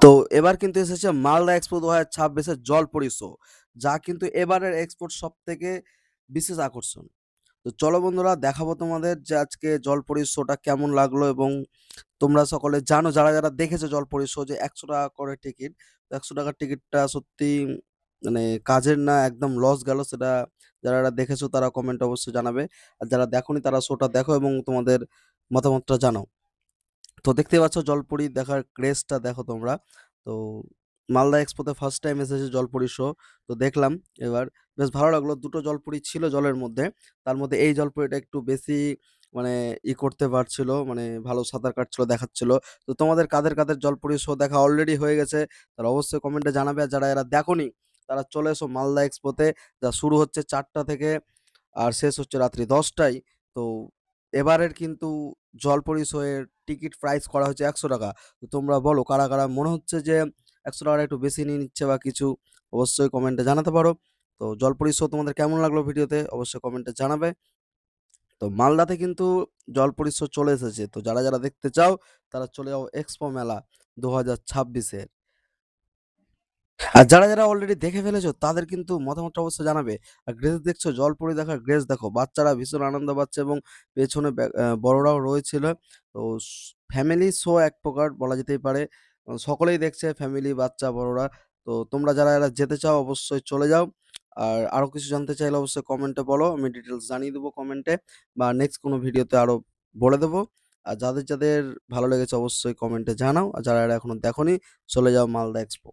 তো এবার কিন্তু এসেছে মালদা এক্সপো ২০২৬ এর জলপরী শো, যা কিন্তু এবারের এক্সপোর সবথেকে বিশেষ আকর্ষণ। তো চলো বন্ধুরা, দেখাবো তোমাদের যে আজকে জলপরী শোটা কেমন লাগলো, এবং তোমরা সকলে জানো যারা দেখেছো জলপরী শো যে ৳১০০ করে টিকিট। তো ৳১০০ টিকিটটা সত্যি মানে কাজের না, একদম লস গেল। সেটা যারা দেখেছো তারা কমেন্টে অবশ্যই জানাবে। আর যারা দেখোনি তারা শোটা দেখো এবং তোমাদের মতামতটা জানাও। তো দেখতেই পাচ্ছ জলপরী দেখার ক্রেজটা দেখো তোমরা। তো মালদা এক্সপোতে ফার্স্ট টাইম এসেছে জলপরী শো। তো দেখলাম এবার, বেশ ভালো লাগলো। ২ টো জলপরী ছিল জলের মধ্যে। তার মধ্যে এই জলপরীটা একটু বেশি মানে করতে পারছিল, মানে ভালো সাঁতার কাটছিল, দেখাচ্ছিল। তো তোমাদের কাদের জলপরী শো দেখা অলরেডি হয়ে গেছে তারা অবশ্যই কমেন্টে জানাবে। আর যারা এরা দেখোনি তারা চলে এসো মালদা এক্সপোতে, যা শুরু হচ্ছে ৪টা থেকে আর শেষ হচ্ছে রাত্রি ১০টায়। তো এবারের কিন্তু জলপরী শো এর টিকিট প্রাইস করা হয়েছে ৳১০০। তো তোমরা বলো কারা মনে হচ্ছে যে ৳১০০ একটু বেশি নিয়ে নিচ্ছে বা কিছু? অবশ্যই কমেন্টে জানাতে পারো। তো জলপরী শো তোমাদের কেমন লাগলো ভিডিওতে অবশ্যই কমেন্টে জানাবে। তো মালদাতে কিন্তু জলপরী শো চলে এসেছে। তো যারা দেখতে চাও তারা চলে যাও এক্সপো মেলা ২০২৬ এর। আর যারা অলরেডি দেখে ফেলেছো তাদের কিন্তু মতামতটা অবশ্যই জানাবে। আর গ্রেস দেখছো, জলপরী দেখার গ্রেস দেখো। বাচ্চারা ভীষণ আনন্দ পাচ্ছে এবং পেছনে বড়রাও রয়েছিল। তো ফ্যামিলি শো এক প্রকার বলা যেতেই পারে। সকলেই দেখছে, ফ্যামিলি, বাচ্চা, বড়রা। তো তোমরা যারা এরা যেতে চাও অবশ্যই চলে যাও। আর আরো কিছু জানতে চাইলে অবশ্যই কমেন্টে বলো। আমি ডিটেইলস জানিয়ে দেবো কমেন্টে, বা নেক্সট কোনো ভিডিওতে আরো বলে দেবো। আর যাদের ভালো লেগেছে অবশ্যই কমেন্টে জানাও। আর যারা এরা এখনো দেখোনি চলে যাও মালদা এক্সপো।